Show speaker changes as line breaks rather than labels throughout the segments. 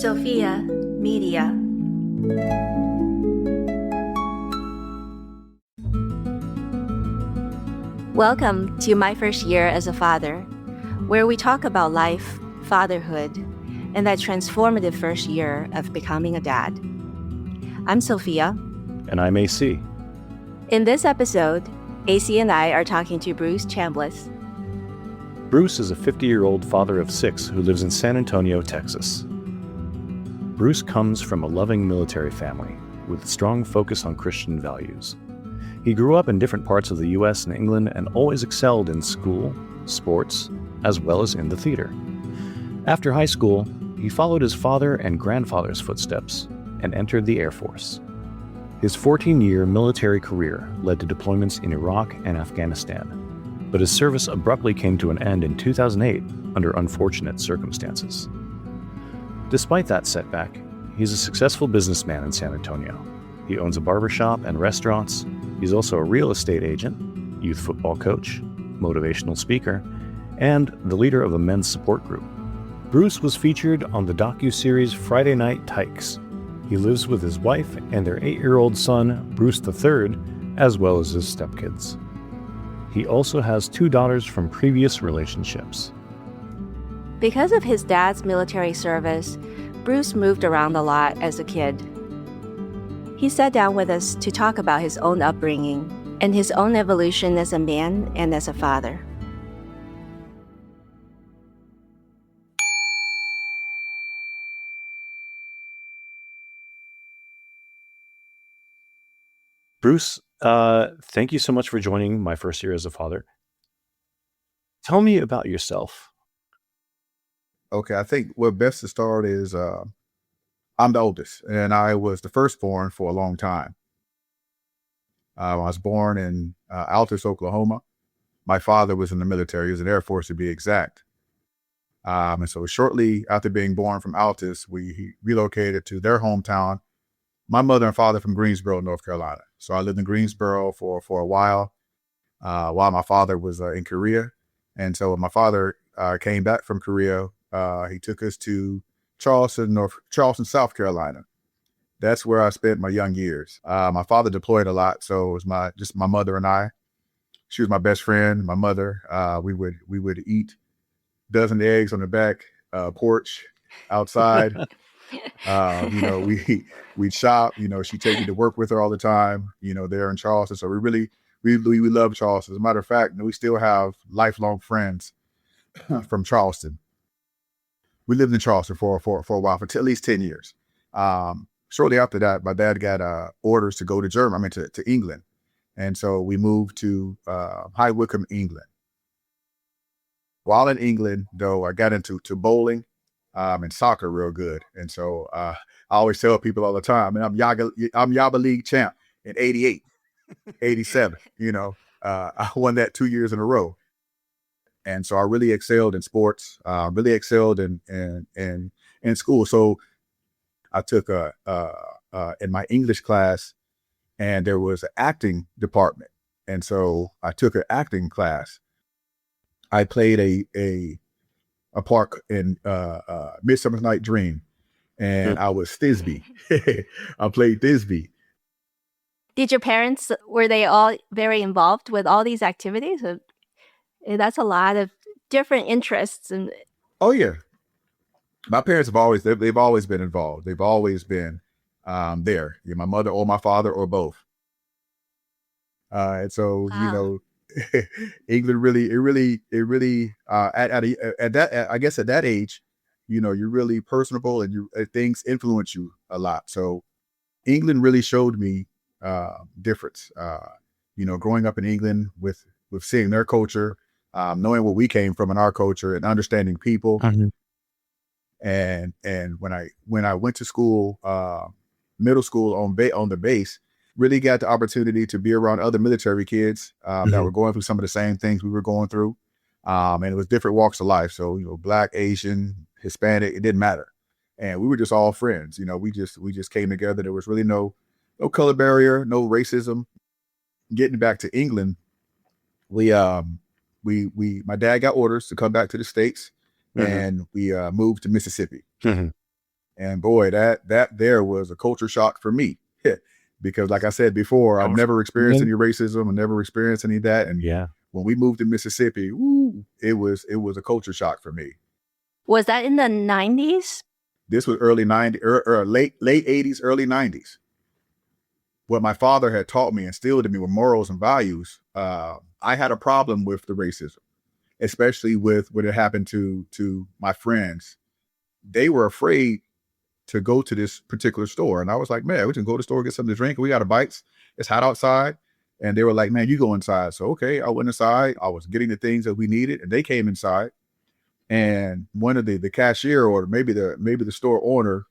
SOPHIA Media. Welcome to My First Year as a Father, where we talk about life, fatherhood, and that transformative first year of becoming a dad. I'm Sophia.
And I'm A.C.
In this episode, A.C. and I are talking to Bruce Chambliss.
Bruce is a 50-year-old father of 6 who lives in San Antonio, Texas. Bruce comes from a loving military family with a strong focus on Christian values. He grew up in different parts of the U.S. and England and always excelled in school, sports, as well as in the theater. After high school, he followed his father and grandfather's footsteps and entered the Air Force. His 14-year military career led to deployments in Iraq and Afghanistan, but his service abruptly came to an end in 2008 under unfortunate circumstances. Despite that setback, he's a successful businessman in San Antonio. He owns a barbershop and restaurants. He's also a real estate agent, youth football coach, motivational speaker, and the leader of a men's support group. Bruce was featured on the docuseries Friday Night Tykes. He lives with his wife and their 8-year-old son, Bruce III, as well as his stepkids. He also has 2 daughters from previous relationships.
Because of his dad's military service, Bruce moved around a lot as a kid. He sat down with us to talk about his own upbringing and his own evolution as a man and as a father.
Bruce, thank you so much for joining My First Year as a Father. Tell me about yourself.
Okay, I think what best to start is I'm the oldest, and I was the firstborn for a long time. I was born in Altus, Oklahoma. My father was in the military. He was in the Air Force, to be exact. And so shortly after being born from Altus, he relocated to their hometown. My mother and father from Greensboro, North Carolina. So I lived in Greensboro for a while my father was in Korea. And so when my father came back from Korea, he took us to Charleston, South Carolina. That's where I spent my young years. My father deployed a lot, so it was just my mother and I. She was my best friend. My mother, we would eat dozen eggs on the back porch outside. We'd shop. She'd take me to work with her all the time. There in Charleston. So we love Charleston. As a matter of fact, we still have lifelong friends from Charleston. We lived in Charleston for a while, for at least 10 years. Shortly after that, my dad got orders to go to England. And so we moved to High Wycombe, England. While in England, though, I got into bowling and soccer real good. And so I always tell people all the time, I'm Yaba League champ in 88, 87. I won that 2 years in a row. And so I really excelled in sports, really excelled in school. So I took in my English class, and there was an acting department. And so I took an acting class. I played a part in Midsummer Night's Dream, and I was Thisbe. I played Thisbe.
Did your parents, were they all very involved with all these activities? That's a lot of different interests.
Oh yeah, my parents they've always been involved. They've always been there. My mother or my father or both. And so
Wow.
England really at that, I guess at that age, you're really personable and things influence you a lot. So England really showed me difference. Growing up in England with seeing their culture. Knowing where we came from in our culture and understanding people.
Mm-hmm.
And when I went to school, middle school on the base, really got the opportunity to be around other military kids that were going through some of the same things we were going through. And it was different walks of life. So, Black, Asian, Hispanic, it didn't matter. And we were just all friends. We just came together. There was really no color barrier, no racism. Getting back to England, my dad got orders to come back to the States, and we moved to Mississippi. And boy, that there was a culture shock for me. Because like I said before, I've never experienced any racism. I never experienced any of that. And
Yeah.
when we moved to Mississippi, it was a culture shock for me.
Was that in the 90s?
This was early 90s, late 80s, early 90s. What my father had taught me, instilled in me, were morals and values. I had a problem with the racism, especially with what had happened to my friends. They were afraid to go to this particular store. And I was like, man, we can go to the store, get something to drink. We got a bites. It's hot outside. And they were like, man, you go inside. So, okay, I went inside. I was getting the things that we needed, and they came inside. And one of the cashier, or maybe the store owner,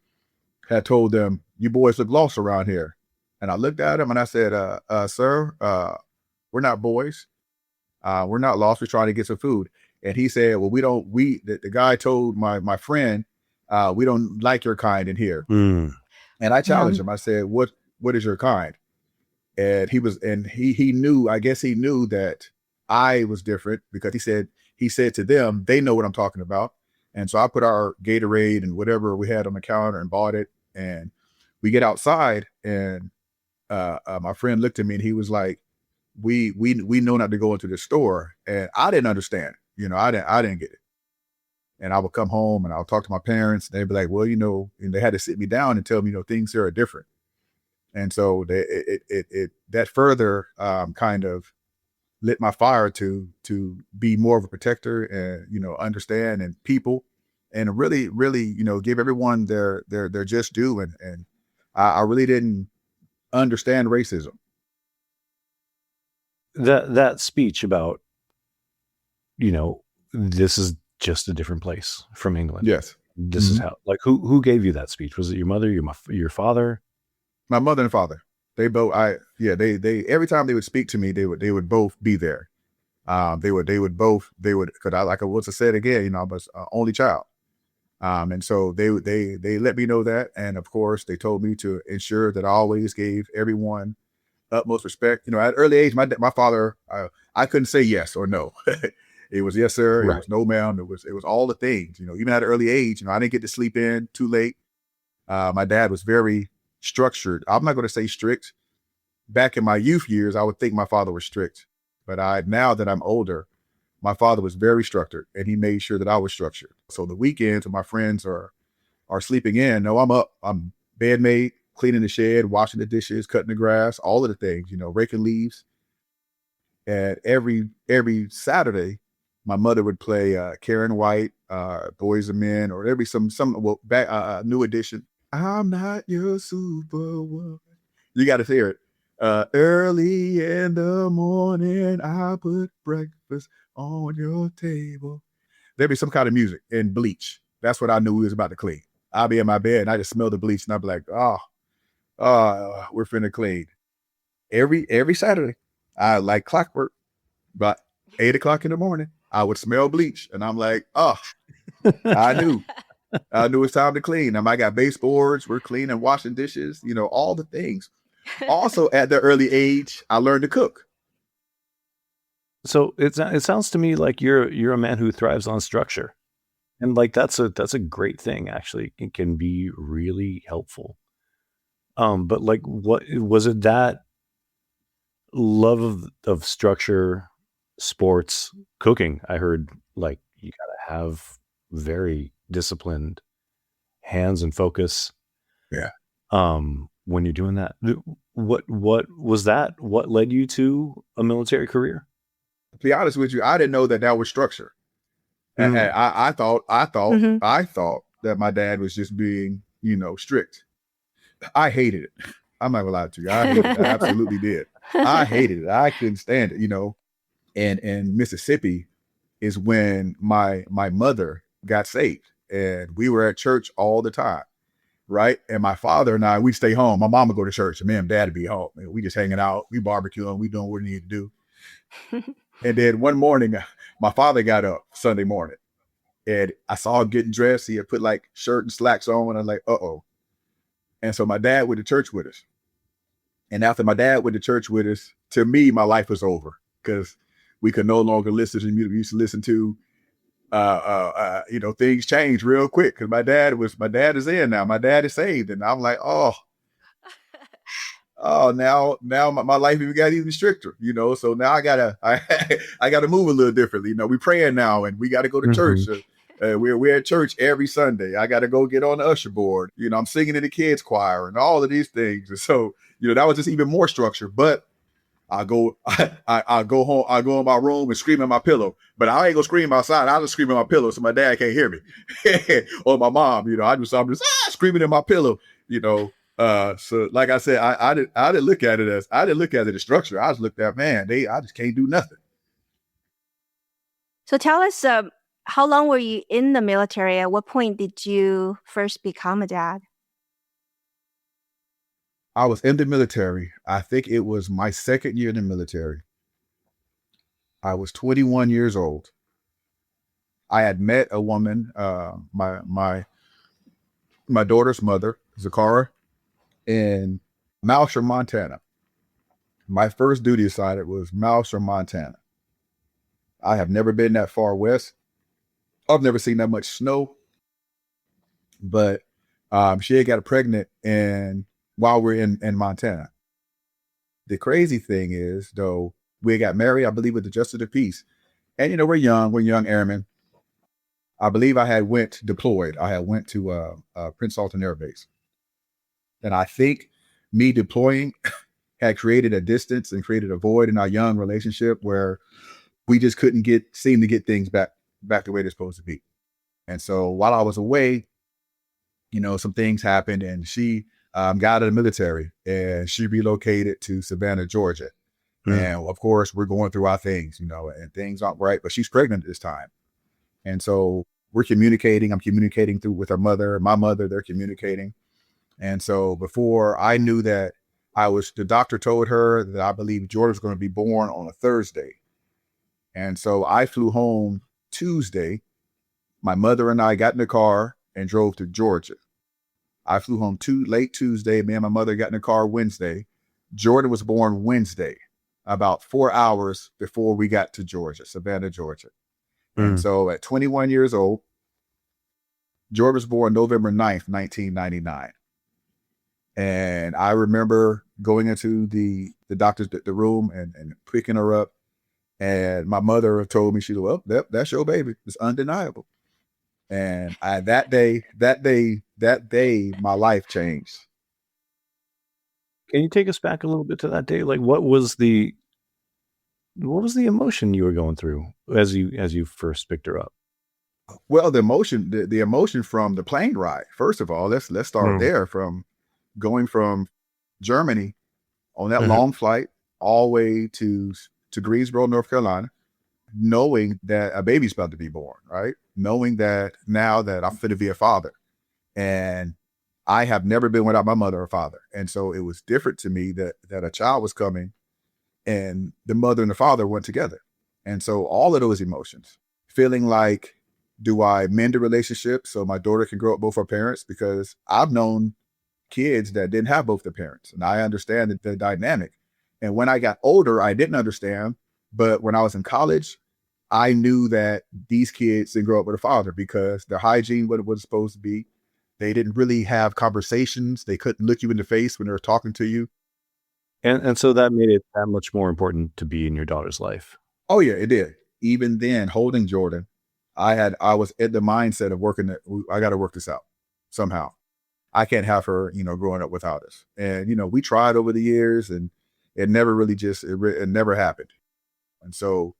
had told them, you boys look lost around here. And I looked at him and I said, sir, we're not boys. We're not lost. We're trying to get some food. And he said, well, the guy told my friend, we don't like your kind in here. And I challenged him. I said, what is your kind? And he knew, I guess he knew that I was different, because he said to them, they know what I'm talking about. And so I put our Gatorade and whatever we had on the counter and bought it. And we get outside, and my friend looked at me and he was like, we know not to go into the store. And I didn't understand, I didn't get it. And I would come home and I'll talk to my parents. They'd be like, well, and they had to sit me down and tell me, things here are different. And so that further kind of lit my fire to be more of a protector and, understand and people, and really, really, give everyone their just due. And I really didn't understand racism.
That speech about, this is just a different place from England.
Yes.
This is how, like, who gave you that speech? Was it your mother, your father? My
mother and father. They both, they every time they would speak to me, they would both be there. They would, cause like I was said again, I was only child. And so they let me know that. And of course they told me to ensure that I always gave everyone utmost respect. At an early age, my father, I couldn't say yes or no. It was yes, sir. Right. It was no, ma'am. It was all the things, even at an early age, I didn't get to sleep in too late. My dad was very structured. I'm not going to say strict. Back in my youth years, I would think my father was strict, but now that I'm older, my father was very structured, and he made sure that I was structured. So the weekends when my friends are sleeping in, no, I'm up. I'm bed made, cleaning the shed, washing the dishes, cutting the grass, all of the things, raking leaves. And every Saturday, my mother would play Karen White, Boys and Men, or there'd be some new edition. I'm not your superwoman. You got to hear it. Early in the morning, I put breakfast on your table. There'd be some kind of music and bleach. That's what I knew we was about to clean. I'd be in my bed and I just smell the bleach and I'd be like, we're finna clean. Every Saturday, I like clockwork, about 8 o'clock in the morning, I would smell bleach and I'm like, I knew it's time to clean. I got baseboards, we're cleaning, washing dishes, all the things. Also, at the early age, I learned to cook.
So it sounds to me like you're a man who thrives on structure, and like that's a great thing. Actually, it can be really helpful. But like, what was it, that love of structure, sports, cooking? I heard like you gotta have very disciplined hands and focus.
Yeah.
When you're doing that, what was that? What led you to a military career?
To be honest with you, I didn't know that was structure. And I thought that my dad was just being, strict. I hated it. I'm not gonna lie to you. I hated it. I absolutely did. I hated it. I couldn't stand it, And in Mississippi is when my mother got saved, and we were at church all the time. Right. And my father and I, we'd stay home. My mom would go to church and me and dad would be home. And we just hanging out, we barbecuing, we doing what we need to do. And then one morning, my father got up Sunday morning and I saw him getting dressed. He had put like shirt and slacks on, and I'm like, uh-oh. And so my dad went to church with us. And after my dad went to church with us, to me, my life was over, because we could no longer listen to the music we used to listen to. things changed real quick because my dad is in now. My dad is saved, and I'm like, now my life even got even stricter, So now I gotta move a little differently. We praying now, and we got to go to church. We're at church every Sunday. I got to go get on the usher board. I'm singing in the kids choir and all of these things. And so that was just even more structure. But I go home. I go in my room and scream at my pillow. But I ain't gonna scream outside. I just scream at my pillow so my dad can't hear me, or my mom. I'm just screaming at my pillow. So like I said, I didn't look at it as structure. I just looked at, man, I just can't do nothing.
So tell us, how long were you in the military? At what point did you first become a dad?
I was in the military. I think it was my second year in the military. I was 21 years old. I had met a woman, my daughter's mother, Zakara, in Mouser, Montana. My first duty assignment was Mouser, Montana. I have never been that far west. I've never seen that much snow. But she had got pregnant while we're in Montana. The crazy thing is, though, we got married, I believe, with the Justice of the Peace. And, we're young airmen. I believe I had deployed. I had went to Prince Sultan Air Base. And I think me deploying had created a distance and created a void in our young relationship where we just couldn't seem to get things back the way they're supposed to be. And so while I was away, some things happened, and she got out of the military and she relocated to Savannah, Georgia. And of course, we're going through our things, and things aren't right, but she's pregnant at this time. And so we're communicating. I'm communicating with her mother, my mother, they're communicating. And so before I knew that the doctor told her that I believe Jordan was going to be born on a Thursday. And so I flew home Tuesday. My mother and I got in the car and drove to Georgia. I flew home late Tuesday. Me and my mother got in the car Wednesday. Jordan was born Wednesday, about 4 hours before we got to Georgia, Savannah, Georgia. And so at 21 years old, Jordan was born November 9th, 1999. And I remember going into the doctor's the room and picking her up. And my mother told me, she said, well, that's your baby. It's undeniable. And that day, my life changed.
Can you take us back a little bit to that day? Like, what was the emotion you were going through as you first picked her up?
Well, the emotion from the plane ride. First of all, let's start there, from going from Germany on that long flight all the way to Greensboro, North Carolina, knowing that a baby's about to be born, right? Knowing that now that I'm fit to be a father, and I have never been without my mother or father. And so it was different to me that a child was coming and the mother and the father went together. And so all of those emotions, feeling like, do I mend a relationship so my daughter can grow up both her parents? Because I've known kids that didn't have both their parents, and I understand the dynamic. And when I got older, I didn't understand. But when I was in college, I knew that these kids didn't grow up with a father because their hygiene wasn't what it was supposed to be. They didn't really have conversations. They couldn't look you in the face when they were talking to you.
And so that made it that much more important to be in your daughter's life.
Oh yeah, it did. Even then, holding Jordan, I was in the mindset of I got to work this out somehow. I can't have her, growing up without us. And, we tried over the years, and it never really it never happened. And so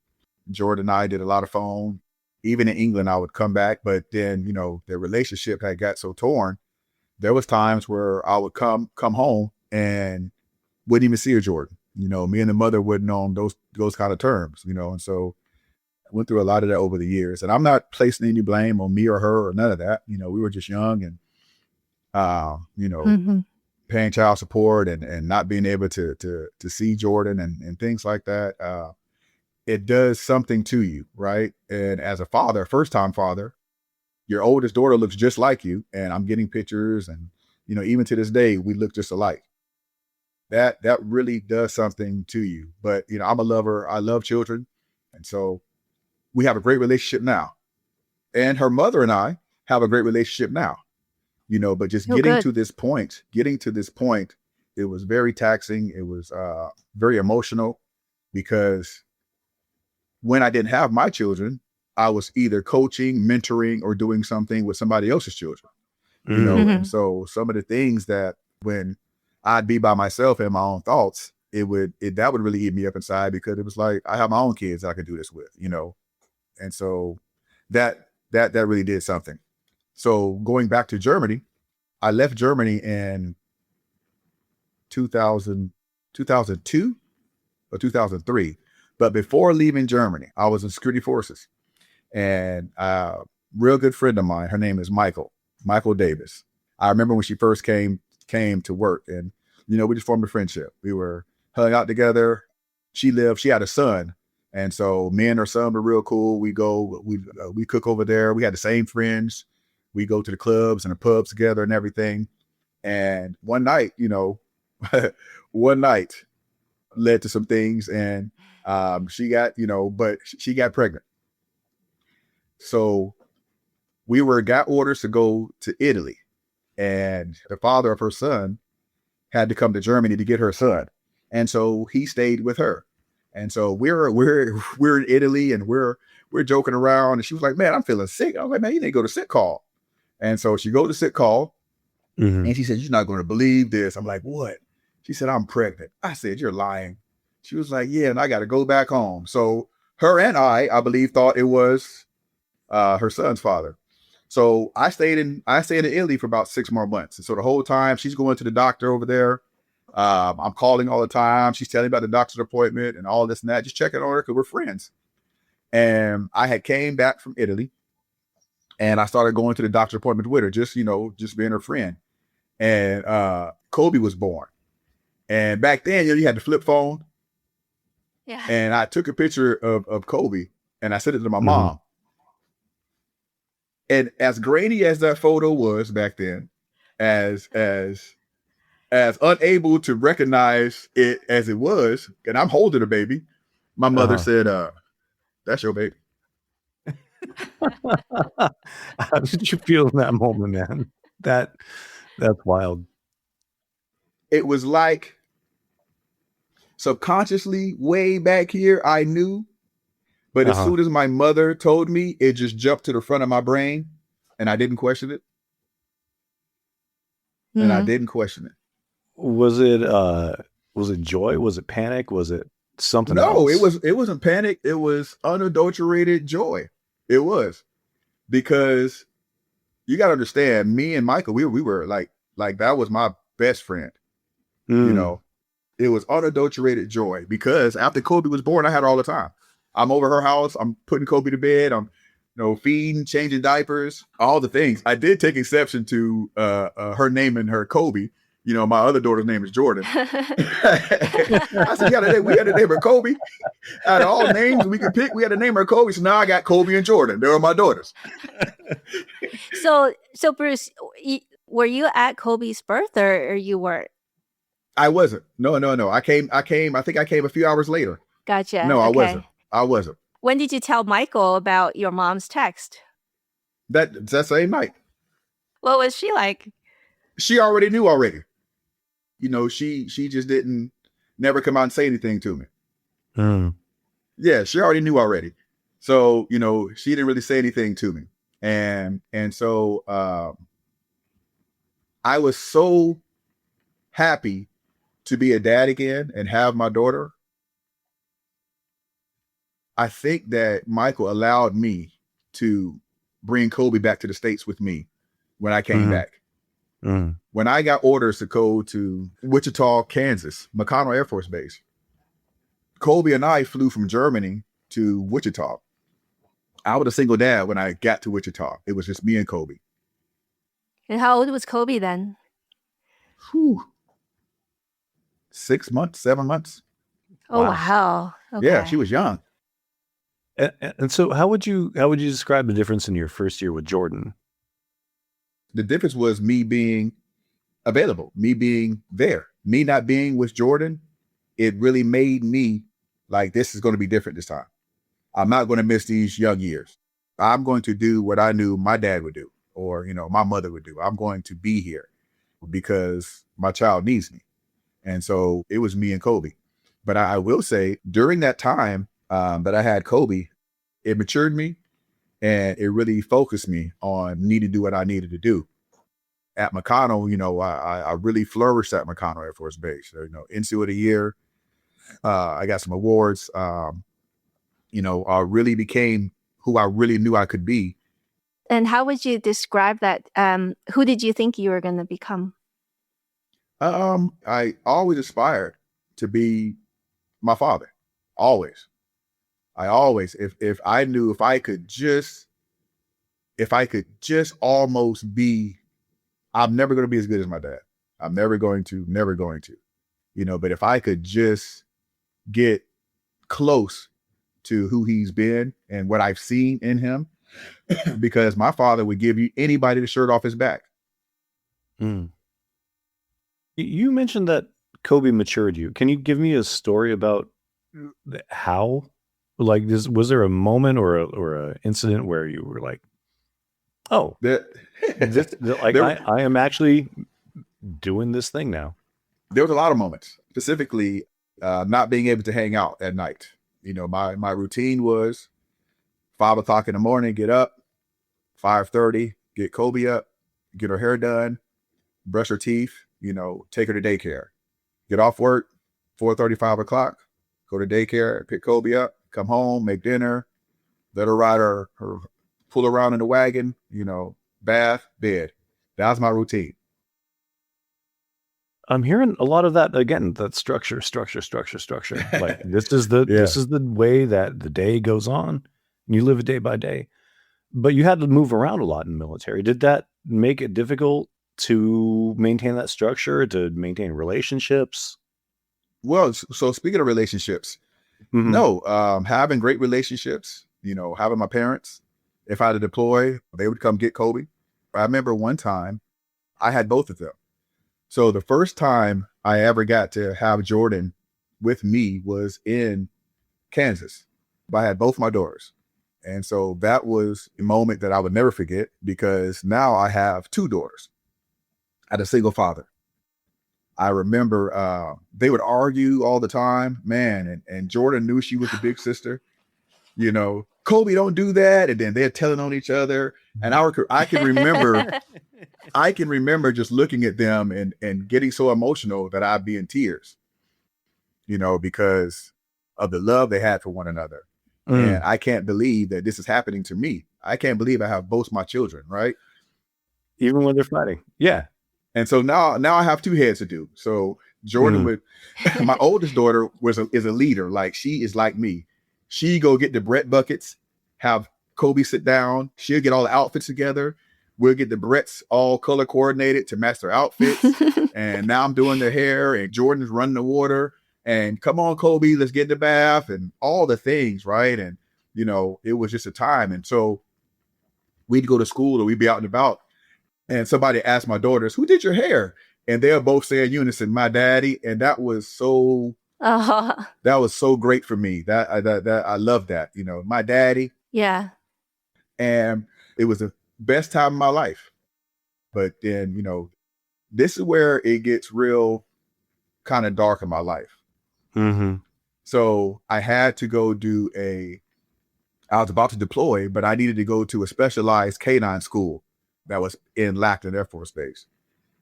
Jordan and I did a lot of phone. Even in England, I would come back, but then, their relationship had got so torn. There was times where I would come home and wouldn't even see her, Jordan. Me and the mother wouldn't know those kind of terms, and so I went through a lot of that over the years. And I'm not placing any blame on me or her or none of that. We were just young and, paying child support and not being able to see Jordan and things like that. It does something to you, right? And as a father, first-time father, your oldest daughter looks just like you, and I'm getting pictures, and even to this day, we look just alike. That really does something to you. But I'm a lover. I love children, and so we have a great relationship now. And her mother and I have a great relationship now, but just
Oh,
getting
good.
to this point, it was very taxing. It was very emotional because when I didn't have my children, I was either coaching, mentoring, or doing something with somebody else's children,
Mhm.
and so some of the things that when I'd be by myself in my own thoughts, that would really eat me up inside because it was like, I have my own kids I could do this with, and so that really did something. So going back to Germany, I left Germany in 2000, 2002 or 2003. But before leaving Germany, I was in security forces, and a real good friend of mine, her name is Michael Davis. I remember when she first came to work, and we just formed a friendship. We were hung out together. She had a son, and so me and her son were real cool. We cook over there. We had the same friends. We go to the clubs and the pubs together and everything. And one night, one night led to some things, and she got, but she got pregnant. So we got orders to go to Italy, and the father of her son had to come to Germany to get her son, and so he stayed with her. And so we're in Italy, and we're joking around, and she was like, "Man, I'm feeling sick." I was like, "Man, you need to go to sick call." And so she goes to sick call, and she said, "You're not going to believe this." I'm like, "What?" She said, "I'm pregnant." I said, "You're lying." She was like, "Yeah, and I got to go back home." So her and I believe, thought it was her son's father. So I stayed in Italy for about 6 more months. And so the whole time she's going to the doctor over there. I'm calling all the time. She's telling me about the doctor's appointment and all this and that, just checking on her because we're friends. And I had came back from Italy, and I started going to the doctor's appointment with her, just being her friend. And Kobe was born. And back then, you had the flip phone.
Yeah.
And I took a picture of Kobe, and I sent it to my
Mhm.
mom. And as grainy as that photo was back then, as unable to recognize it as it was, and I'm holding a baby, my mother said, "That's your baby."
How did you feel in that moment, man? That's wild.
It was like subconsciously way back here, I knew, but as soon as my mother told me, it just jumped to the front of my brain, and I didn't question it. And I
Mhm.
didn't question it.
Was it joy? Was it panic? Was it something
No,
else?
it wasn't panic. It was unadulterated joy. It was, because you got to understand, me and Michael, we were like that was my best friend.
Mm.
It was unadulterated joy because after Kobe was born, I had her all the time. I'm over her house. I'm putting Kobe to bed. I'm, feeding, changing diapers, all the things. I did take exception to her naming her Kobe. My other daughter's name is Jordan. I said, we had to name her Kobe. Out of all names we could pick, we had to name her Kobe. So now I got Kobe and Jordan. They are my daughters.
So Bruce, were you at Kobe's birth, or you weren't?
I wasn't. No. I came. I think I came a few hours later.
Gotcha.
No, I
Okay.
wasn't.
When did you tell Michael about your mom's text?
That same night.
What was she like?
She already knew already. She just didn't never come out and say anything to me.
Mm.
Yeah, she already knew already. So, she didn't really say anything to me. And so I was so happy to be a dad again and have my daughter. I think that Michael allowed me to bring Kobe back to the States with me when I came back.
Mm.
When I got orders to go to Wichita, Kansas, McConnell Air Force Base, Kobe and I flew from Germany to Wichita. I was a single dad when I got to Wichita. It was just me and Kobe.
And how old was Kobe then?
Whew. 6 months, 7 months.
Oh, wow. Okay.
Yeah, she was young.
And so how would you describe the difference in your first year with Jordan?
The difference was me being available, me being there, me not being with Jordan. It really made me like, this is going to be different this time. I'm not going to miss these young years. I'm going to do what I knew my dad would do, or, my mother would do. I'm going to be here because my child needs me. And so it was me and Kobe. But I will say during that time that I had Kobe, it matured me and it really focused me on needing to do what I needed to do. At McConnell, I really flourished at McConnell Air Force Base. So, NCO of the Year, I got some awards. I really became who I really knew I could be.
And how would you describe that? Who did you think you were going to become?
I always aspired to be my father. Always. I always, if I knew if I could just almost be, I'm never going to be as good as my dad. I'm never going to. But if I could just get close to who he's been and what I've seen in him, because my father would give you anybody the shirt off his back.
Mm. You mentioned that Kobe matured you. Can you give me a story about how? Like, was there a moment or a incident where you were like, "Oh, I am actually doing this thing now"?
There was a lot of moments, specifically not being able to hang out at night. My routine was 5 o'clock in the morning, get up, 5:30, get Kobe up, get her hair done, brush her teeth, take her to daycare, get off work, 4:30, 5 o'clock, go to daycare, pick Kobe up, come home, make dinner, let her ride her pull around in the wagon, bath, bed. That was my routine.
I'm hearing a lot of that again, that structure. Like this is the way that the day goes on, and you live it day by day. But you had to move around a lot in the military. Did that make it difficult to maintain that structure, to maintain relationships?
Well, so speaking of relationships, no, having great relationships, having my parents, if I had to deploy, they would come get Kobe. I remember one time I had both of them. So the first time I ever got to have Jordan with me was in Kansas. I had both my daughters. And so that was a moment that I would never forget, because now I have 2 daughters. I had a single father. I remember they would argue all the time, man, and Jordan knew she was the big sister. Kobe, don't do that. And then they're telling on each other. And I can remember just looking at them and getting so emotional that I'd be in tears, because of the love they had for one another. And I can't believe that this is happening to me. I can't believe I have both my children, right?
Even when they're fighting. Yeah.
And so now I have 2 heads to do. So Jordan my oldest daughter is a leader. Like, she is like me. She go get the Brett buckets, have Kobe sit down. She'll get all the outfits together. We'll get the Bretts all color coordinated to match their outfits. And now I'm doing their hair, and Jordan's running the water. And come on, Kobe, let's get in the bath, and all the things, right? And, it was just a time. And so we'd go to school or we'd be out and about, and somebody asked my daughters, "Who did your hair?" And they'll both say in unison, "My daddy." And that was so great for me. That I love that, my daddy.
Yeah.
And it was the best time of my life. But then, this is where it gets real kind of dark in my life. So I had to go I was about to deploy, but I needed to go to a specialized K-9 school that was in Lackland Air Force Base.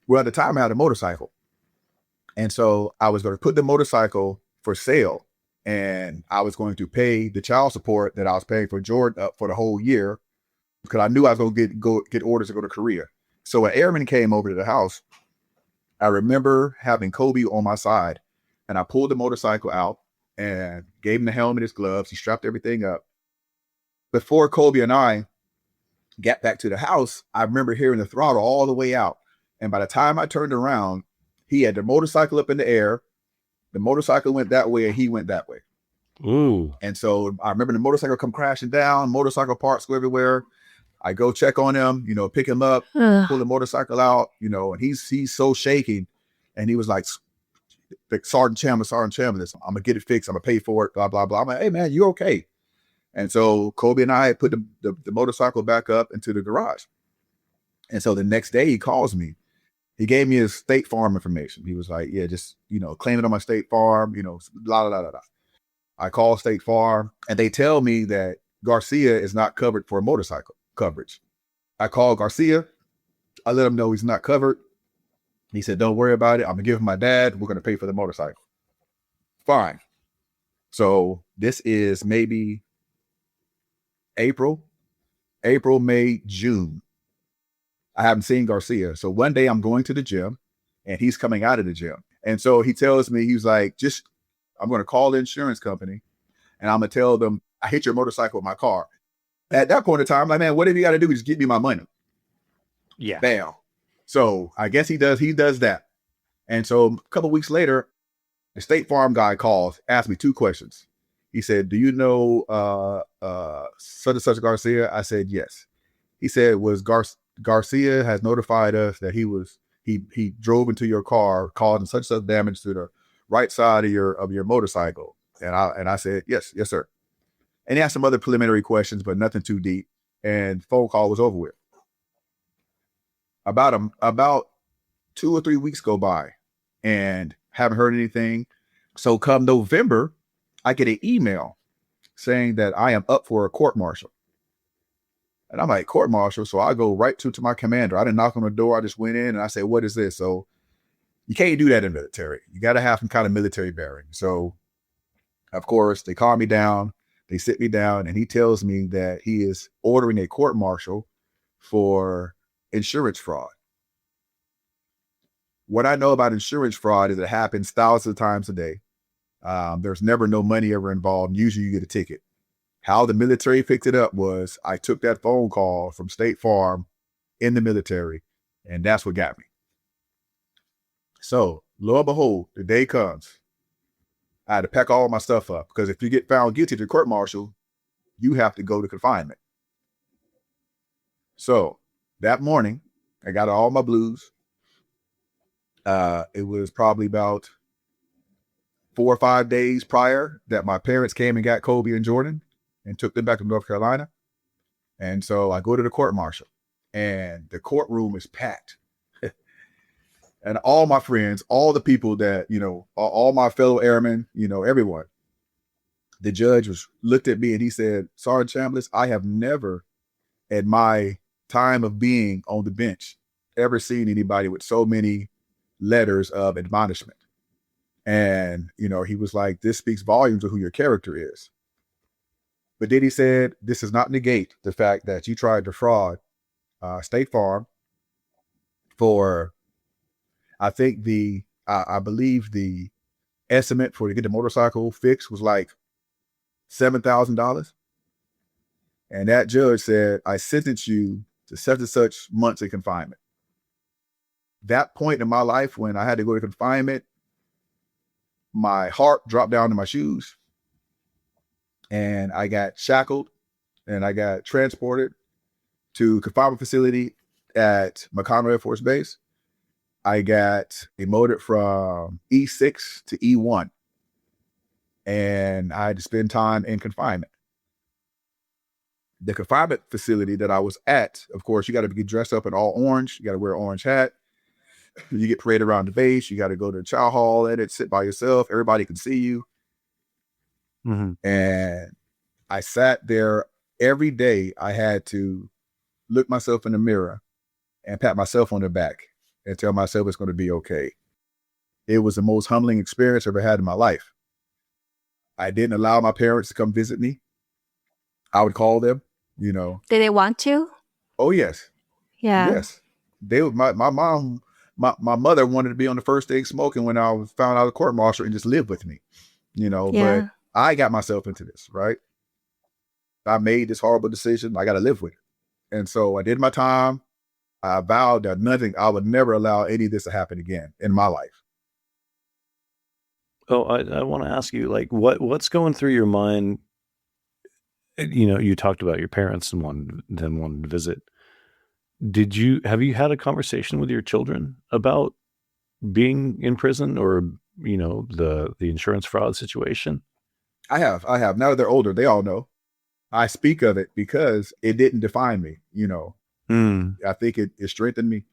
Well, at the time I had a motorcycle. And so I was going to put the motorcycle for sale, and I was going to pay the child support that I was paying for Jordan up for the whole year, because I knew I was going to get orders to go to Korea. So an airman came over to the house. I remember having Kobe on my side, and I pulled the motorcycle out and gave him the helmet, his gloves. He strapped everything up. Before Kobe and I got back to the house, I remember hearing the throttle all the way out. And by the time I turned around, he had the motorcycle up in the air. The motorcycle went that way and he went that way.
Ooh. And
so I remember the motorcycle come crashing down, motorcycle parts go everywhere. I go check on him, pick him up, pull the motorcycle out, and he's so shaking. And he was like, Sergeant Chambliss, I'm going to get it fixed. I'm going to pay for it, blah, blah, blah. I'm like, "Hey, man, you okay?" And so Kobe and I put the motorcycle back up into the garage. And so the next day he calls me. He gave me his State Farm information. He was like, yeah, just, claim it on my State Farm, la, la, la, la, la. I call State Farm and they tell me that Garcia is not covered for motorcycle coverage. I call Garcia. I let him know he's not covered. He said, don't worry about it. I'm going to give him my dad. We're going to pay for the motorcycle. Fine. So this is maybe April, May, June. I haven't seen Garcia. So one day I'm going to the gym and he's coming out of the gym. And so he tells me, he's like, I'm going to call the insurance company and I'm going to tell them I hit your motorcycle with my car. At that point in time, I'm like, man, whatever you got to do is get me my money.
Yeah.
Bam. So I guess he does that. And so a couple of weeks later, the State Farm guy calls, asked me 2 questions. He said, do you know such and such Garcia? I said, yes. He said, Garcia has notified us that he drove into your car, causing such damage to the right side of your motorcycle. And I said, yes, sir. And he asked some other preliminary questions, but nothing too deep. And phone call was over with. About 2 or 3 weeks go by and haven't heard anything. So come November, I get an email saying that I am up for a court martial. And I'm like, court martial? So I go right to my commander. I didn't knock on the door. I just went in and I said, what is this? So you can't do that in military. You got to have some kind of military bearing. So of course they calm me down. They sit me down and he tells me that he is ordering a court martial for insurance fraud. What I know about insurance fraud is it happens thousands of times a day. There's never no money ever involved. Usually you get a ticket. How the military picked it up was I took that phone call from State Farm in the military, and that's what got me. So lo and behold, the day comes. I had to pack all my stuff up because if you get found guilty to court martial, you have to go to confinement. So that morning, I got all my blues. It was probably about 4 or 5 days prior that my parents came and got Kobe and Jordan and took them back to North Carolina. And so I go to the court martial and the courtroom is packed. And all my friends, all the people that, all my fellow airmen, everyone, the judge looked at me and he said, Sergeant Chambliss, I have never at my time of being on the bench ever seen anybody with so many letters of admonishment. And, he was like, this speaks volumes of who your character is. But then he said, this does not negate the fact that you tried to fraud State Farm for, I think I believe the estimate for to get the motorcycle fixed was like $7,000. And that judge said, I sentence you to such and such months in confinement. That point in my life when I had to go to confinement, my heart dropped down to my shoes and I got shackled and I got transported to confinement facility at McConnell Air Force Base. I got demoted from E6 to E1 and I had to spend time in confinement. The confinement facility that I was at, of course, you got to get dressed up in all orange. You got to wear an orange hat. You get paraded around the base. You got to go to the chow hall and sit by yourself. Everybody can see you. Mm-hmm. And I sat there every day. I had to look myself in the mirror and pat myself on the back and tell myself it's going to be okay. It was the most humbling experience I ever had in my life. I didn't allow my parents to come visit me. I would call them,
Did they want to?
Oh, yes.
Yeah.
Yes. They would, my mom, my mother wanted to be on the first day smoking when I was found out of court martial and just live with me, but I got myself into this, right? I made this horrible decision. I got to live with it. And so I did my time. I vowed that I would never allow any of this to happen again in my life.
Oh, I want to ask you, like, what's going through your mind? You talked about your parents and wanted to visit. Have you had a conversation with your children about being in prison or, the insurance fraud situation?
I have. Now that they're older, they all know. I speak of it because it didn't define me.
Mm.
I think it strengthened me.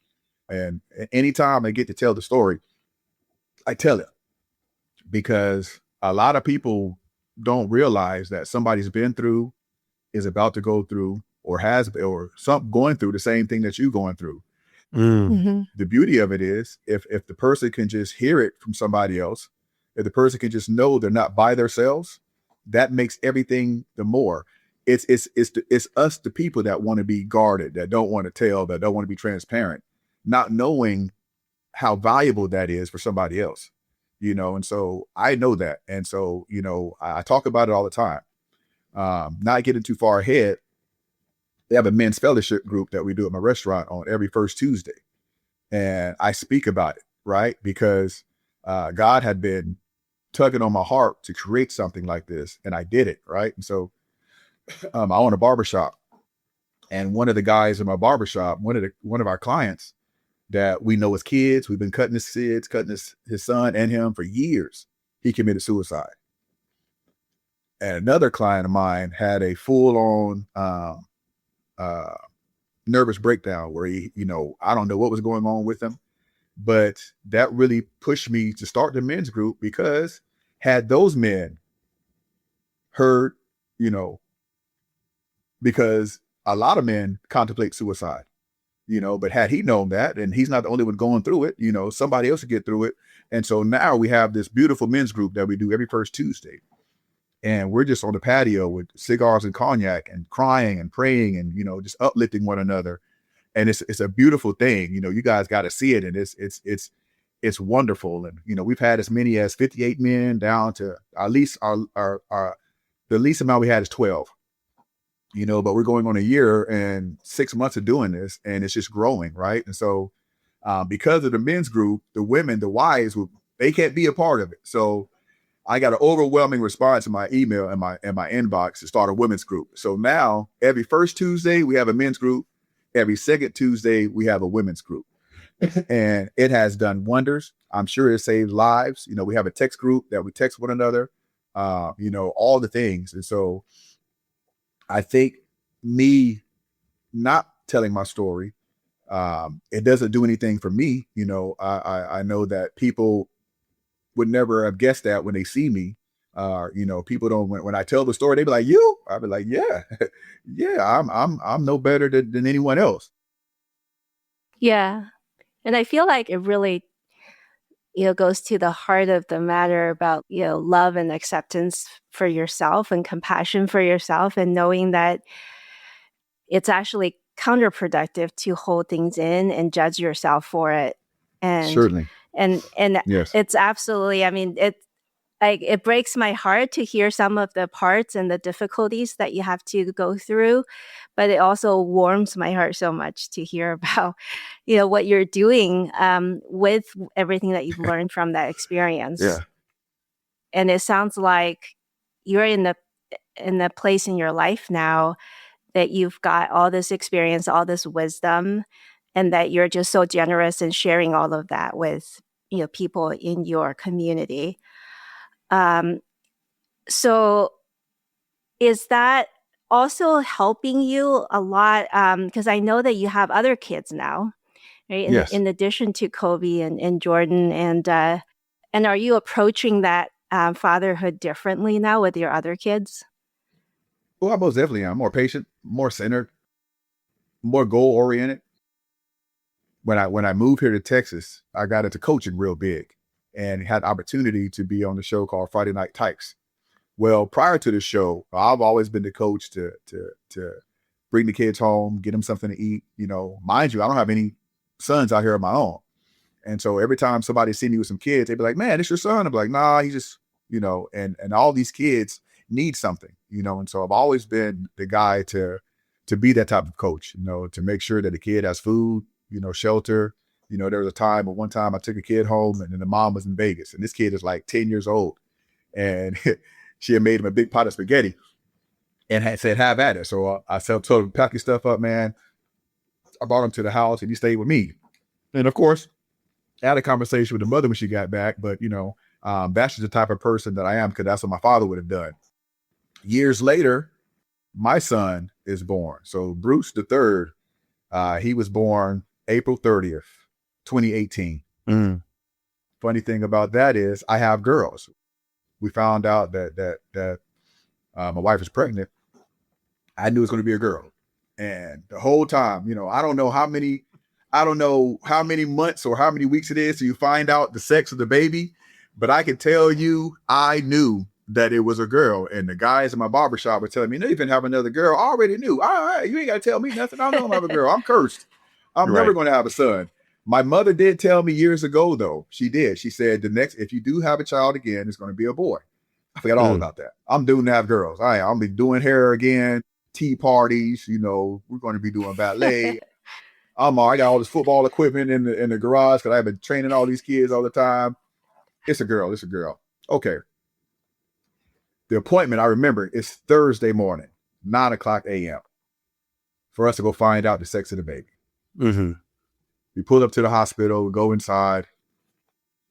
And anytime I get to tell the story, I tell it, because a lot of people don't realize that somebody's been through, is about to go through, or has, or some going through the same thing that you're going through.
Mm.
Mm-hmm.
The beauty of it is if the person can just hear it from somebody else, if the person can just know they're not by themselves, that makes everything the more. It's us, the people that want to be guarded, that don't want to tell, that don't want to be transparent, not knowing how valuable that is for somebody else. And so I know that. And so, I talk about it all the time. Not getting too far ahead, they have a men's fellowship group that we do at my restaurant on every first Tuesday. And I speak about it, right? Because God had been tugging on my heart to create something like this, and I did it, right? And so I own a barbershop, and one of the guys in my barbershop, one of our clients that we know as kids, we've been cutting his son and him for years, he committed suicide. And another client of mine had a full-on nervous breakdown where he, I don't know what was going on with him, but that really pushed me to start the men's group, because had those men heard, because a lot of men contemplate suicide, but had he known that, and he's not the only one going through it, somebody else would get through it. And so now we have this beautiful men's group that we do every first Tuesday. And we're just on the patio with cigars and cognac and crying and praying and, just uplifting one another. And it's a beautiful thing. You guys got to see it. And it's wonderful. And, we've had as many as 58 men down to at least the least amount we had is 12, but we're going on a year and 6 months of doing this, and it's just growing. Right. And so because of the men's group, the women, the wives, they can't be a part of it. So I got an overwhelming response in my email and my inbox to start a women's group. So now every first Tuesday we have a men's group. Every second Tuesday we have a women's group, and it has done wonders. I'm sure it saved lives. We have a text group that we text one another, all the things. And so I think me not telling my story, it doesn't do anything for me. I know that people would never have guessed that when they see me. People don't, when I tell the story, they be like, "You?" I'll be like, "Yeah, yeah, I'm no better than anyone else."
Yeah. And I feel like it really, goes to the heart of the matter about, love and acceptance for yourself and compassion for yourself, and knowing that it's actually counterproductive to hold things in and judge yourself for it. And
Certainly.
and
Yes.
it's absolutely, it breaks my heart to hear some of the parts and the difficulties that you have to go through, but it also warms my heart so much to hear about, what you're doing with everything that you've learned from that experience.
Yeah.
And it sounds like you're in the place in your life now that you've got all this experience, all this wisdom, and that you're just so generous in sharing all of that with, people in your community. So is that also helping you a lot? Because I know that you have other kids now, right?
Yes.
In addition to Kobe and Jordan, and are you approaching that fatherhood differently now with your other kids?
Well, I most definitely am more patient, more centered, more goal oriented. When I moved here to Texas, I got into coaching real big and had opportunity to be on the show called Friday Night Tykes. Well, prior to the show, I've always been the coach to bring the kids home, get them something to eat. Mind you, I don't have any sons out here of my own. And so every time somebody see me with some kids, they'd be like, "Man, it's your son." I'm like, "Nah, he just, and all these kids need something, And so I've always been the guy to be that type of coach, to make sure that the kid has food, shelter. There was a time, but one time I took a kid home, and then the mom was in Vegas, and this kid is like 10 years old, and she had made him a big pot of spaghetti and had said, "Have at it." So I told him, "Pack your stuff up, man." I brought him to the house, and he stayed with me. And of course, I had a conversation with the mother when she got back, but that's just the type of person that I am, because that's what my father would have done. Years later, my son is born. So Bruce the third, he was born April 30th, 2018.
Mm.
Funny thing about that is I have girls. We found out that my wife is pregnant. I knew it was going to be a girl. And the whole time, I don't know how many months or how many weeks it is till you find out the sex of the baby, but I can tell you, I knew that it was a girl. And the guys in my barbershop were telling me, they've been having another girl. I already knew. All right, you ain't got to tell me nothing. I know I'm gonna have a girl. I'm cursed. I'm never
Right.
going to have a son. My mother did tell me years ago, though. She did. She said, if you do have a child again, it's going to be a boy. I forgot all about that. I'm due to have girls. I'll be doing hair again, tea parties. We're going to be doing ballet. I got all this football equipment in the garage because I've been training all these kids all the time. It's a girl. It's a girl. Okay. The appointment, I remember, is Thursday morning, 9:00 a.m. for us to go find out the sex of the baby.
Mm-hmm.
We pull up to the hospital, we go inside.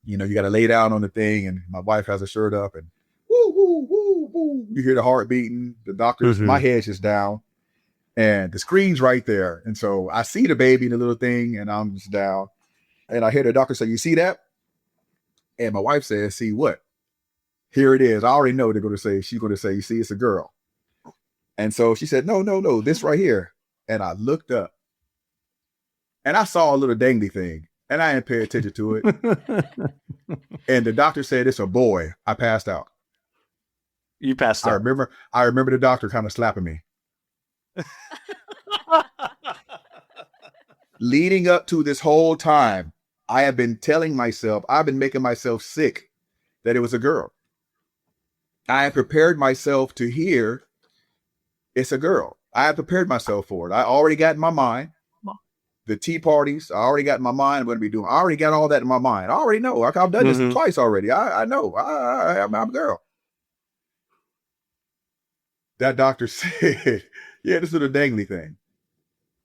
You got to lay down on the thing, and my wife has her shirt up, and woo, woo, woo, woo. You hear the heart beating. The doctor's, my head's just down, and the screen's right there. And so I see the baby in the little thing, and I'm just down. And I hear the doctor say, "You see that?" And my wife says, "See what?" Here it is. I already know they're going to say, she's going to say, "You see, it's a girl." And so she said, "No, no, no, this right here." And I looked up, and I saw a little dangly thing, and I didn't pay attention to it. And the doctor said, "It's a boy." I passed out.
You passed out.
I remember the doctor kind of slapping me. Leading up to this whole time, I have been telling myself, I've been making myself sick that it was a girl. I have prepared myself to hear it's a girl. I have prepared myself for it. I already got in my mind the tea parties. I already got in my mind what I'm going to be doing. I already got all that in my mind. I already know. I've done this twice already. I know. I'm a girl. That doctor said, "Yeah, this little dangly thing."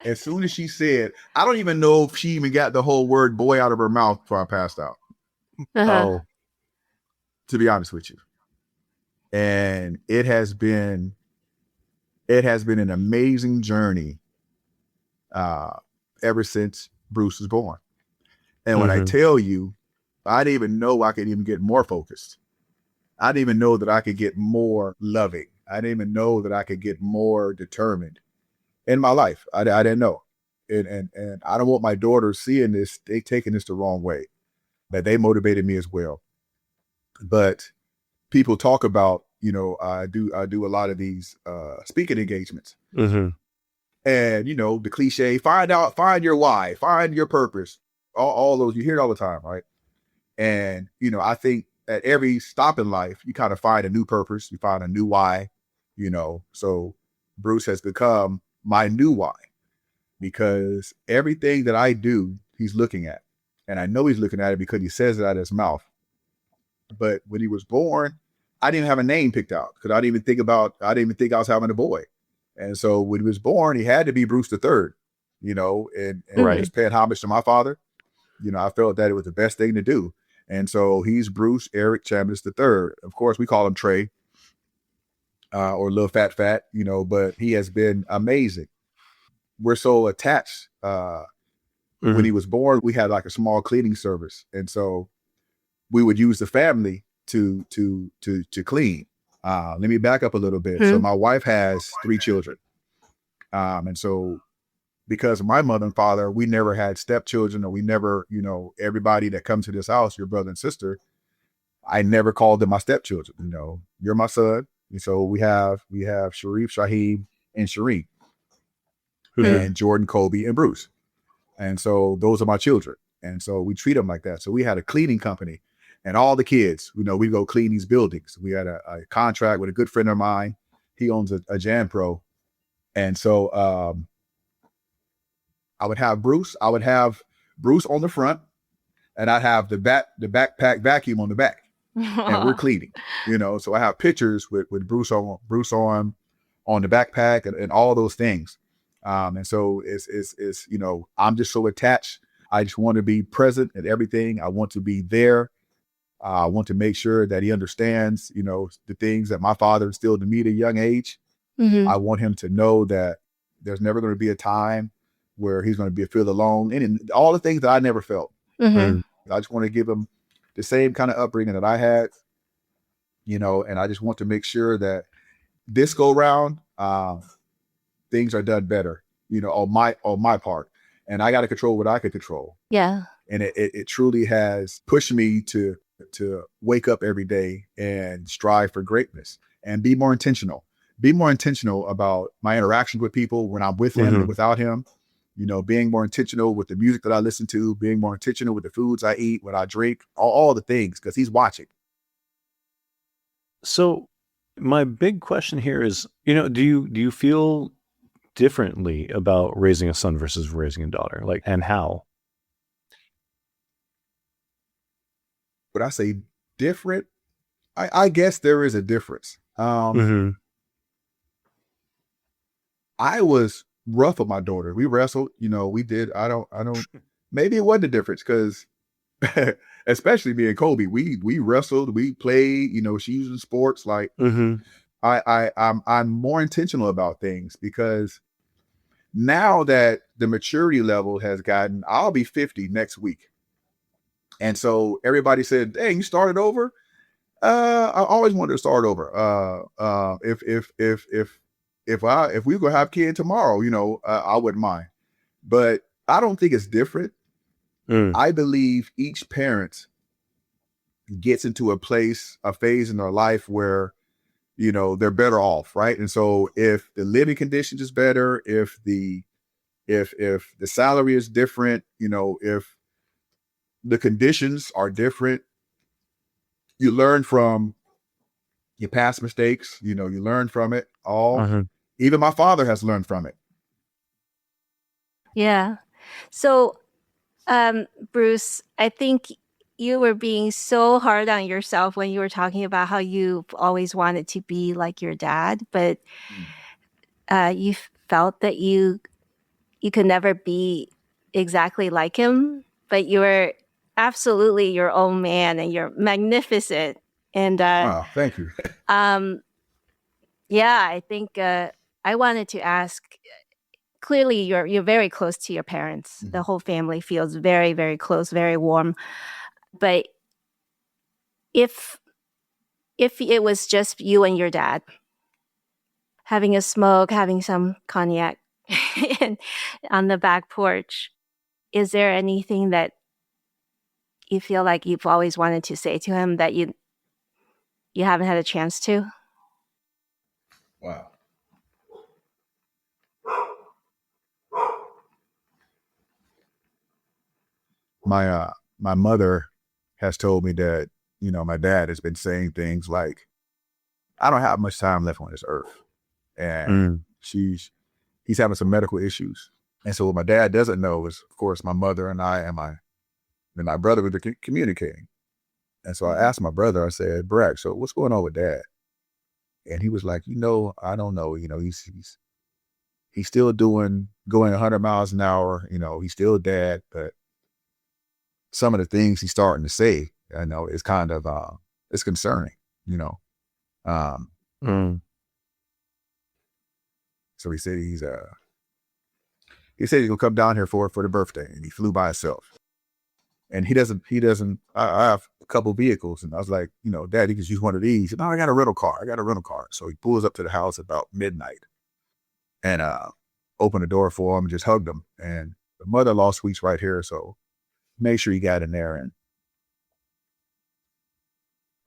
As soon as she said, I don't even know if she even got the whole word boy out of her mouth before I passed out.
Oh,
to be honest with you. And it has been an amazing journey ever since Bruce was born. And when I tell you, I didn't even know I could even get more focused. I didn't even know that I could get more loving. I didn't even know that I could get more determined in my life. I didn't know. And I don't want my daughters seeing this, they taking this the wrong way, that they motivated me as well. But people talk about, I do a lot of these speaking engagements.
Mm-hmm.
And, the cliche, find your why, find your purpose, all those, you hear it all the time, right? And, I think at every stop in life, you kind of find a new purpose, you find a new why, so Bruce has become my new why, because everything that I do, he's looking at. And I know he's looking at it because he says it out of his mouth. But when he was born, I didn't have a name picked out because I didn't even think I was having a boy. And so when he was born, he had to be Bruce the third, and
Right.
just paying homage to my father. I felt that it was the best thing to do. And so he's Bruce Eric Chambliss the third. Of course, we call him Trey or Lil Fat, but he has been amazing. We're so attached. When he was born, we had like a small cleaning service. And so we would use the family to clean. Let me back up a little bit. So my wife has 3 children. And so because of my mother and father, we never had stepchildren, or we never, everybody that comes to this house, your brother and sister, I never called them my stepchildren. You're my son. And so we have Sharif, Shaheem, and Sharif, and Jordan, Kobe, and Bruce. And so those are my children. And so we treat them like that. So we had a cleaning company, and all the kids, we go clean these buildings. We had a contract with a good friend of mine. He owns a Jan Pro. And so I would have Bruce on the front, and I'd have the backpack vacuum on the back, and we're cleaning, so I have pictures with Bruce on the backpack and all those things. And so it's I'm just so attached. I just want to be present at everything. I want to be there. I want to make sure that he understands, the things that my father instilled in me at a young age.
Mm-hmm.
I want him to know that there's never going to be a time where he's going to feel alone, and all the things that I never felt.
Mm-hmm.
I just want to give him the same kind of upbringing that I had, and I just want to make sure that this go round, things are done better, on my part, and I got to control what I could control.
Yeah.
And it truly has pushed me to wake up every day and strive for greatness and be more intentional about my interactions with people when I'm with him and without him, being more intentional with the music that I listen to, being more intentional with the foods I eat, what I drink, all the things, because he's watching.
So my big question here is, do you feel differently about raising a son versus raising a daughter? Like, and how?
But I say different. I guess there is a difference. I was rough with my daughter. We wrestled, we did. I don't, maybe it wasn't a difference because especially me and Kobe, we wrestled, we played, she's in sports. Like I'm more intentional about things because now that the maturity level has gotten, I'll be 50 next week. And so everybody said, "Dang, you started over?" I always wanted to start over. If we were gonna have kids tomorrow, I wouldn't mind. But I don't think it's different. I believe each parent gets into a phase in their life where, they're better off, right? And so if the living conditions is better, if the salary is different, if the conditions are different, you learn from your past mistakes, you learn from it all. Even my father has learned from it.
Yeah. So, Bruce, I think you were being so hard on yourself when you were talking about how you've always wanted to be like your dad, but you felt that you could never be exactly like him, but you were absolutely your own man and you're magnificent. And
thank you.
yeah, I think I wanted to ask. Clearly, you're very close to your parents. The whole family feels very, very close, very warm. But if it was just you and your dad having a smoke, having some cognac on the back porch, is there anything that you feel like you've always wanted to say to him that you haven't had a chance to?
Wow. My mother has told me that, my dad has been saying things like, "I don't have much time left on this earth." And he's having some medical issues. And so what my dad doesn't know is, of course, my mother and I and my brother were communicating. And so I asked my brother, I said, "Brack, so what's going on with dad?" And he was like, "I don't know. He's still going 100 miles an hour. He's still dad, but some of the things he's starting to say, I know, is kind of it's concerning, So he said he's gonna come down here for the birthday, and he flew by himself. And he doesn't. I have a couple vehicles, and I was like, "Dad, he could use one of these." And, "No, I got a rental car." So he pulls up to the house about midnight, and opened the door for him and just hugged him. And the mother-in-law suite's right here, so make sure he got in there. And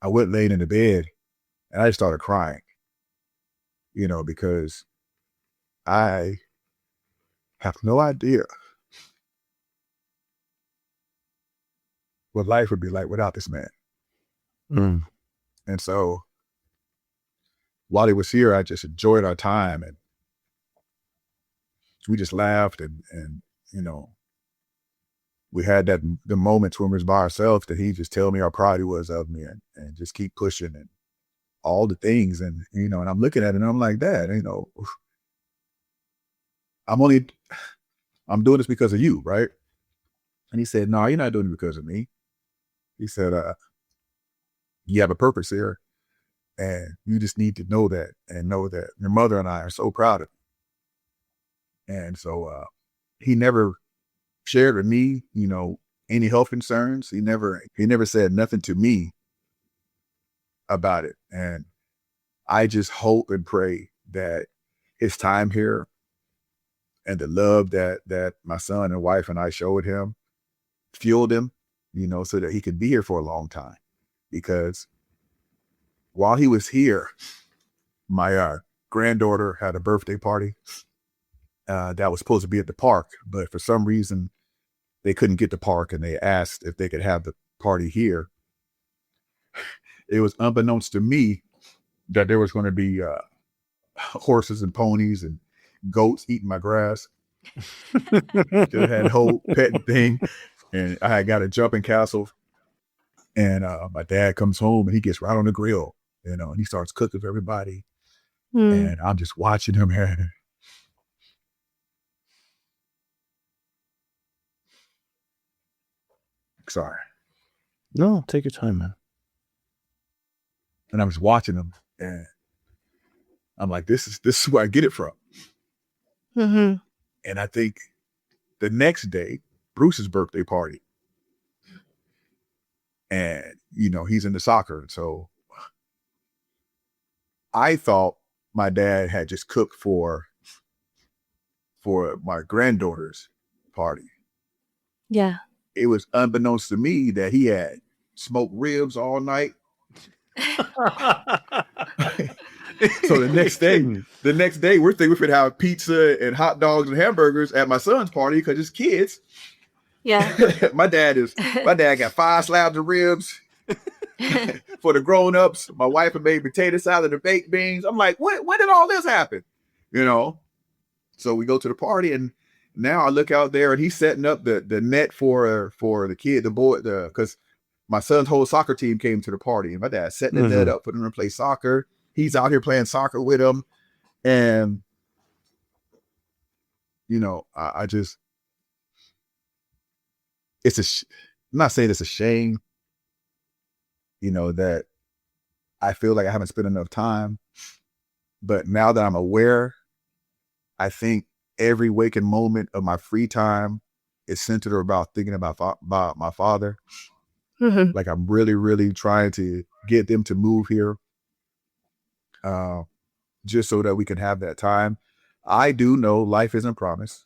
I went laid in the bed, and I just started crying, because I have no idea what life would be like without this man. And so while he was here, I just enjoyed our time, and we just laughed and we had the moments when we was by ourselves that he just tell me how proud he was of me and just keep pushing and all the things. And, and I'm looking at it and I'm like, "Dad, I'm doing this because of you, right?" And he said, "No, you're not doing it because of me." He said, "You have a purpose here, And you just need to know that, and know that your mother and I are so proud of you. And so he never shared with me, any health concerns. He never said nothing to me about it. And I just hope and pray that his time here and the love that my son and wife and I showed him fueled him, so that he could be here for a long time. Because while he was here, my granddaughter had a birthday party that was supposed to be at the park, but for some reason they couldn't get the park, and they asked if they could have the party here. It was unbeknownst to me that there was going to be horses and ponies and goats eating my grass. Just had a whole pet thing, and I had got a jumping castle. And my dad comes home and he gets right on the grill, and he starts cooking for everybody. And I'm just watching him. Sorry.
No, take your time, man.
And I was watching him, and I'm like, this is where I get it from.
Mm-hmm.
And I think the next day, Bruce's birthday party, and he's into soccer. So I thought my dad had just cooked for my granddaughter's party.
Yeah.
It was unbeknownst to me that he had smoked ribs all night. So the next day we're thinking we're going to have pizza and hot dogs and hamburgers at my son's party because it's kids.
Yeah.
My dad got 5 slabs of ribs for the grown-ups. My wife had made potato salad and baked beans. I'm like, when did all this happen? So we go to the party, and now I look out there, and he's setting up the net for the kid, the boy, because my son's whole soccer team came to the party, and my dad's setting the net up for them to play soccer. He's out here playing soccer with them. And, I just, I'm not saying it's a shame, that I feel like I haven't spent enough time. But now that I'm aware, I think every waking moment of my free time is centered about thinking about my father.
Mm-hmm.
Like, I'm really, really trying to get them to move here, just so that we can have that time. I do know life isn't promised.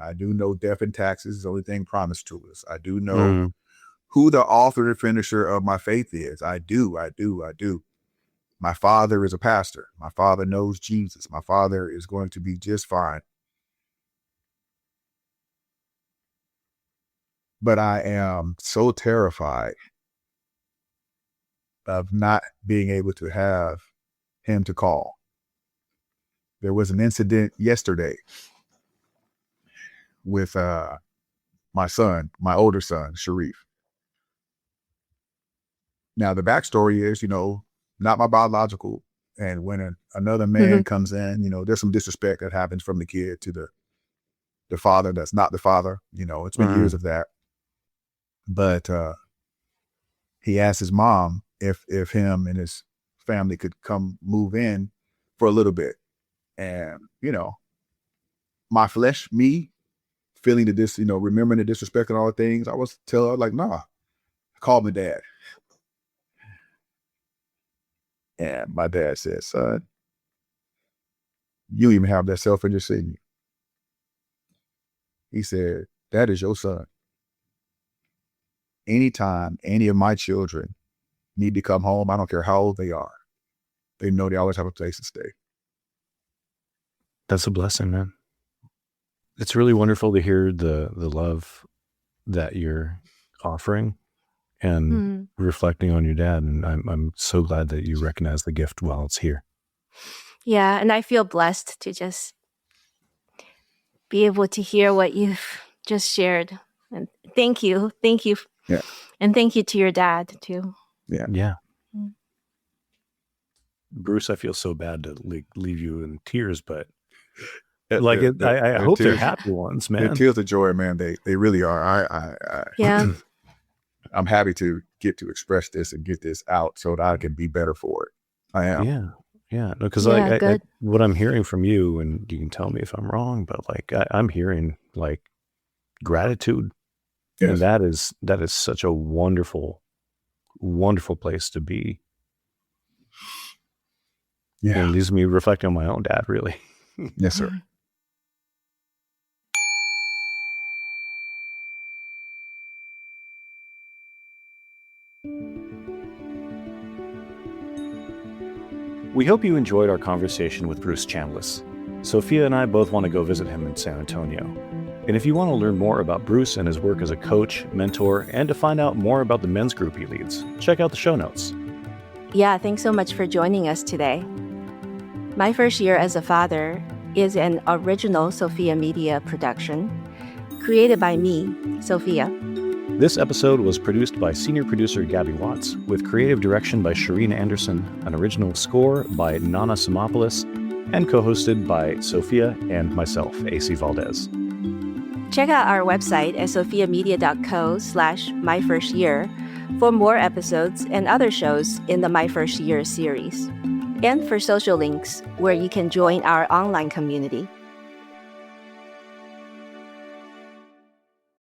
I do know death and taxes is the only thing promised to us. I do know who the author and finisher of my faith is. I do. My father is a pastor. My father knows Jesus. My father is going to be just fine. But I am so terrified of not being able to have him to call. There was an incident yesterday with my son, my older son, Sharif. Now, the backstory is, not my biological. And when another man comes in, there's some disrespect that happens from the kid to the father that's not the father. It's been years of that. But he asked his mom if him and his family could come move in for a little bit. And, my flesh, me, feeling the remembering the disrespect and all the things, I was telling her, like, nah, call me dad. And my dad said, son, you even have that self-interest in you. He said, that is your son. Anytime any of my children need to come home, I don't care how old they are, they know they always have a place to stay.
That's a blessing, man. It's really wonderful to hear the love that you're offering and reflecting on your dad. And I'm so glad that you recognize the gift while it's here.
Yeah, and I feel blessed to just be able to hear what you've just shared. And thank you.
Yeah.
And thank you to your dad too.
Yeah. Bruce, I feel so bad to leave you in tears, but I hope they're happy ones, man.
They're tears of joy, man. They really are.
Yeah.
I'm happy to get to express this and get this out so that I can be better for it. I am.
Yeah. Yeah. No, because
Yeah, good.
what I'm hearing from you, and you can tell me if I'm wrong, but like I'm hearing like gratitude.
Yes.
And that is such a wonderful, wonderful place to be.
Yeah.
And it leaves me reflecting on my own dad, really.
Yes, sir.
We hope you enjoyed our conversation with Bruce Chambliss. Sophia and I both want to go visit him in San Antonio. And if you want to learn more about Bruce and his work as a coach, mentor, and to find out more about the men's group he leads, check out the show notes.
Yeah, thanks so much for joining us today. My First Year as a Father is an original Sophia Media production, created by me, Sophia.
This episode was produced by senior producer Gabby Watts, with creative direction by Shireen Anderson, an original score by Nana Simopoulos, and co-hosted by Sophia and myself, A.C. Valdez.
Check out our website at sophiamedia.co/myfirstyear for more episodes and other shows in the My First Year series, and for social links where you can join our online community.